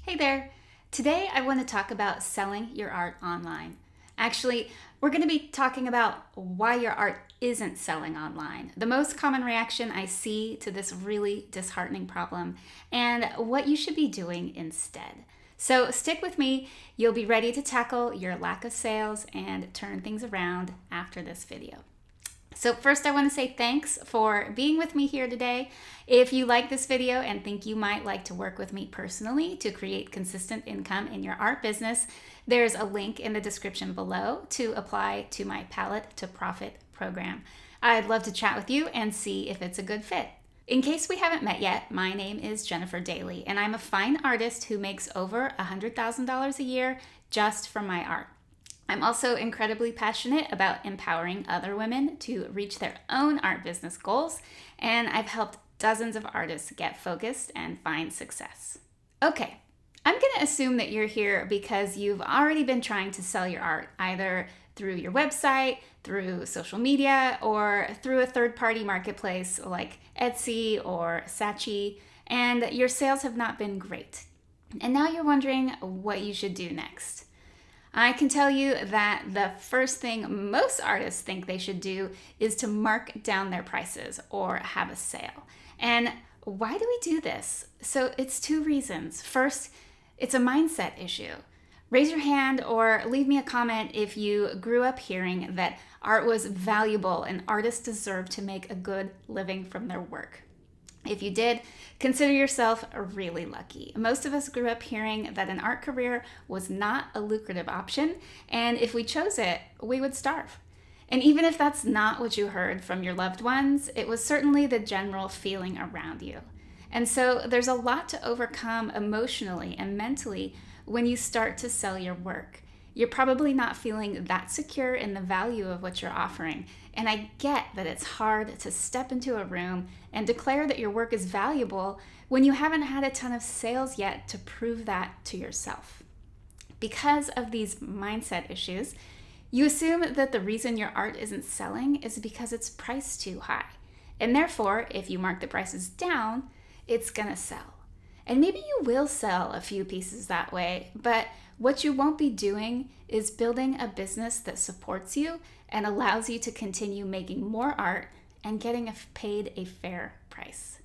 Hey there! Today I want to talk about selling your art online. Actually, we're going to be talking about why your art isn't selling online, the most common reaction I see to this really disheartening problem, and what you should be doing instead. So stick with me, you'll be ready to tackle your lack of sales and turn things around after this video. So first I want to say thanks for being with me here today. If you like this video and think you might like to work with me personally to create consistent income in your art business, there's a link in the description below to apply to my Palette to Profit program. I'd love to chat with you and see if it's a good fit. In case we haven't met yet, my name is Jennifer Daly, and I'm a fine artist who makes over $100,000 a year just from my art. I'm also incredibly passionate about empowering other women to reach their own art business goals, and I've helped dozens of artists get focused and find success. Okay, I'm going to assume that you're here because you've already been trying to sell your art, either through your website, through social media, or through a third-party marketplace like Etsy or Saatchi, and your sales have not been great. And now you're wondering what you should do next. I can tell you that the first thing most artists think they should do is to mark down their prices or have a sale. And why do we do this? So it's two reasons. First, it's a mindset issue. Raise your hand or leave me a comment if you grew up hearing that art was valuable and artists deserve to make a good living from their work. If you did, consider yourself really lucky. Most of us grew up hearing that an art career was not a lucrative option, and if we chose it, we would starve. And even if that's not what you heard from your loved ones, it was certainly the general feeling around you. And so there's a lot to overcome emotionally and mentally when you start to sell your work. You're probably not feeling that secure in the value of what you're offering. And I get that it's hard to step into a room and declare that your work is valuable when you haven't had a ton of sales yet to prove that to yourself. Because of these mindset issues, you assume that the reason your art isn't selling is because it's priced too high. And therefore, if you mark the prices down, it's gonna sell. And maybe you will sell a few pieces that way, but what you won't be doing is building a business that supports you and allows you to continue making more art and getting paid a fair price.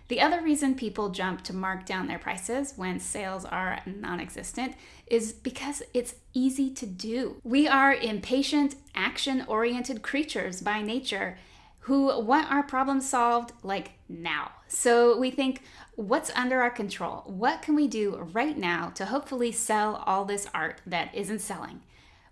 The other reason people jump to mark down their prices when sales are non-existent is because it's easy to do. We are impatient, action-oriented creatures by nature who want our problems solved like now. So we think, what's under our control? What can we do right now to hopefully sell all this art that isn't selling?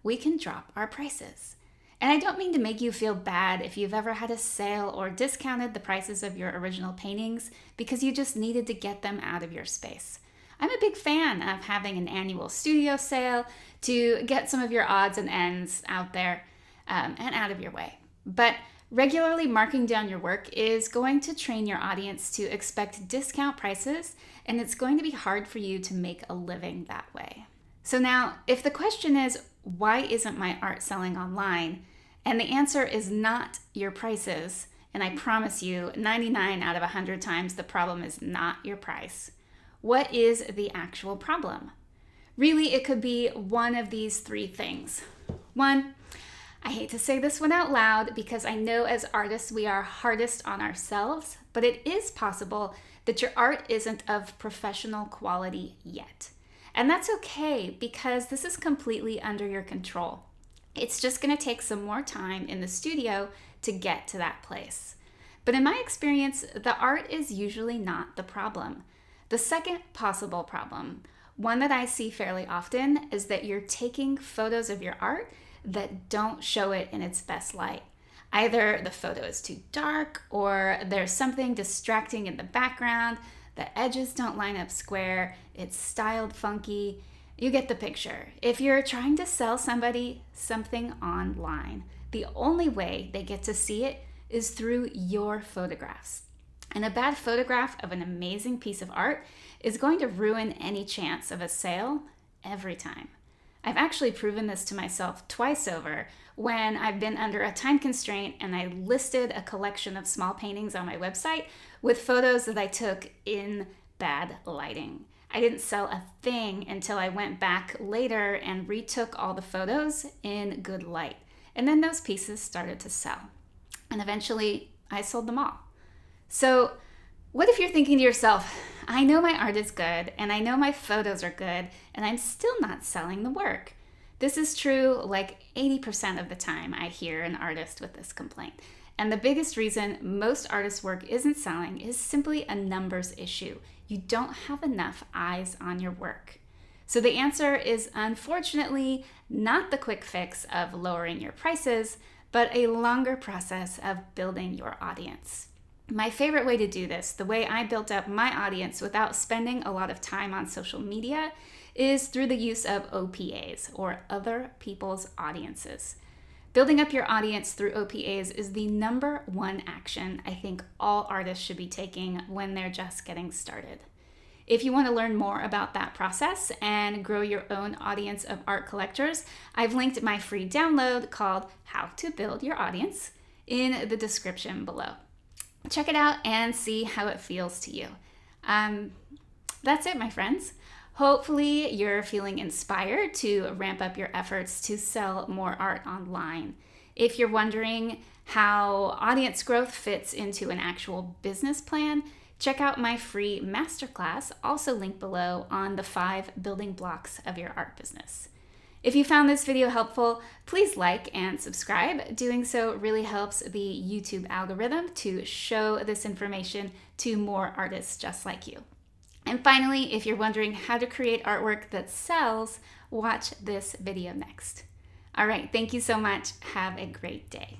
We can drop our prices. And I don't mean to make you feel bad if you've ever had a sale or discounted the prices of your original paintings because you just needed to get them out of your space. I'm a big fan of having an annual studio sale to get some of your odds and ends out there and out of your way. But regularly marking down your work is going to train your audience to expect discount prices, and it's going to be hard for you to make a living that way. So now, if the question is, why isn't my art selling online? And the answer is not your prices, and I promise you, 99 out of 100 times the problem is not your price. What is the actual problem? Really, it could be one of these three things. One, I hate to say this one out loud because I know as artists we are hardest on ourselves, but it is possible that your art isn't of professional quality yet. And that's okay because this is completely under your control. It's just going to take some more time in the studio to get to that place. But in my experience, the art is usually not the problem. The second possible problem, one that I see fairly often, is that you're taking photos of your art that don't show it in its best light. Either the photo is too dark or there's something distracting in the background, the edges don't line up square, it's styled funky. You get the picture. If you're trying to sell somebody something online, the only way they get to see it is through your photographs. And a bad photograph of an amazing piece of art is going to ruin any chance of a sale every time. I've actually proven this to myself twice over when I've been under a time constraint and I listed a collection of small paintings on my website with photos that I took in bad lighting. I didn't sell a thing until I went back later and retook all the photos in good light. And then those pieces started to sell. And eventually I sold them all. So what if you're thinking to yourself, I know my art is good and I know my photos are good and I'm still not selling the work? This is true like 80% of the time I hear an artist with this complaint. And the biggest reason most artists' work isn't selling is simply a numbers issue. You don't have enough eyes on your work. So the answer is unfortunately not the quick fix of lowering your prices, but a longer process of building your audience. My favorite way to do this, the way I built up my audience without spending a lot of time on social media, is through the use of OPAs, or other people's audiences. Building up your audience through OPAs is the number one action I think all artists should be taking when they're just getting started. If you want to learn more about that process and grow your own audience of art collectors, I've linked my free download called How to Build Your Audience in the description below. Check it out and see how it feels to you. That's it, my friends. Hopefully you're feeling inspired to ramp up your efforts to sell more art online. If you're wondering how audience growth fits into an actual business plan, check out my free masterclass, also linked below, on the 5 building blocks of your art business. If you found this video helpful, please like and subscribe. Doing so really helps the YouTube algorithm to show this information to more artists just like you. And finally, if you're wondering how to create artwork that sells, watch this video next. All right, thank you so much. Have a great day.